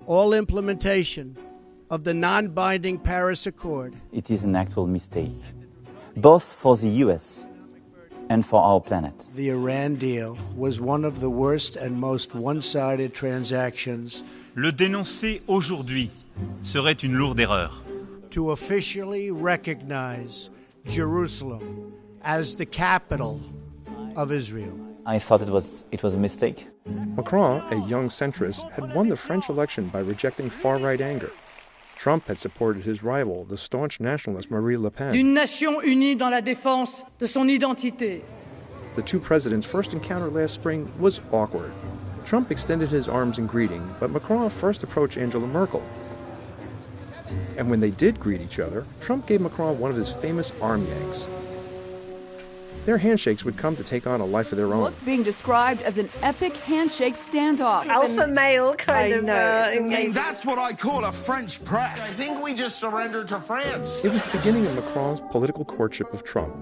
all implementation of the non-binding Paris Accord. It is an actual mistake, both for the US and for our planet. The Iran deal was one of the worst and most one-sided transactions. Le dénoncer aujourd'hui serait une lourde erreur. To officially recognize Jerusalem as the capital of Israel. I thought it was a mistake. Macron, a young centrist, had won the French election by rejecting far-right anger. Trump had supported his rival, the staunch nationalist Marine Le Pen. Une nation unie dans la défense de son identité. The two presidents' first encounter last spring was awkward. Trump extended his arms in greeting, but Macron first approached Angela Merkel. And when they did greet each other, Trump gave Macron one of his famous arm yanks. Their handshakes would come to take on a life of their own. What's being described as an epic handshake standoff. Alpha male kind of. That's what I call a French press. I think we just surrendered to France. It was the beginning of Macron's political courtship of Trump.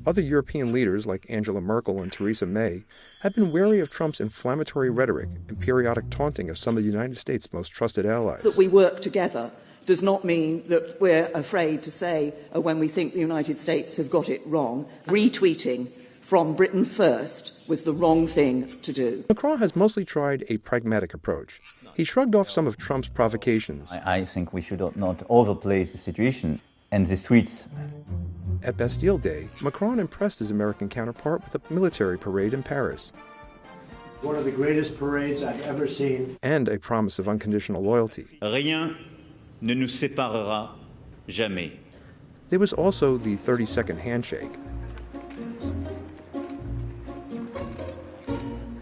Other European leaders like Angela Merkel and Theresa May had been wary of Trump's inflammatory rhetoric and periodic taunting of some of the United States' most trusted allies. That we work together does not mean that we're afraid to say when we think the United States have got it wrong. Retweeting from Britain first was the wrong thing to do. Macron has mostly tried a pragmatic approach. He shrugged off some of Trump's provocations. I think we should not overplay the situation and the tweets. At Bastille Day, Macron impressed his American counterpart with a military parade in Paris. One of the greatest parades I've ever seen. And a promise of unconditional loyalty. Rien ne nous séparera jamais. There was also the 30-second handshake.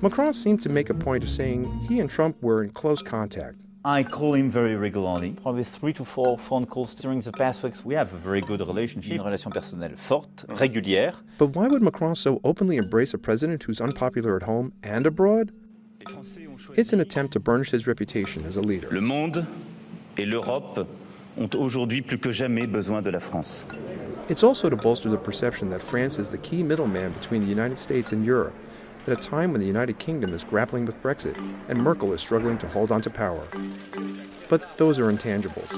Macron seemed to make a point of saying he and Trump were in close contact. I call him very regularly, probably 3 to 4 phone calls during the past weeks. We have a very good relationship, une relation personnelle forte, régulière. But why would Macron so openly embrace a president who's unpopular at home and abroad? It's an attempt to burnish his reputation as a leader. Le monde et l'Europe ont aujourd'hui plus que jamais besoin de la France. It's also to bolster the perception that France is the key middleman between the United States and Europe, at a time when the United Kingdom is grappling with Brexit and Merkel is struggling to hold on to power. But those are intangibles.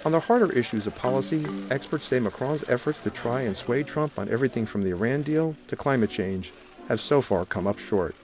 On the harder issues of policy, experts say Macron's efforts to try and sway Trump on everything from the Iran deal to climate change have so far come up short.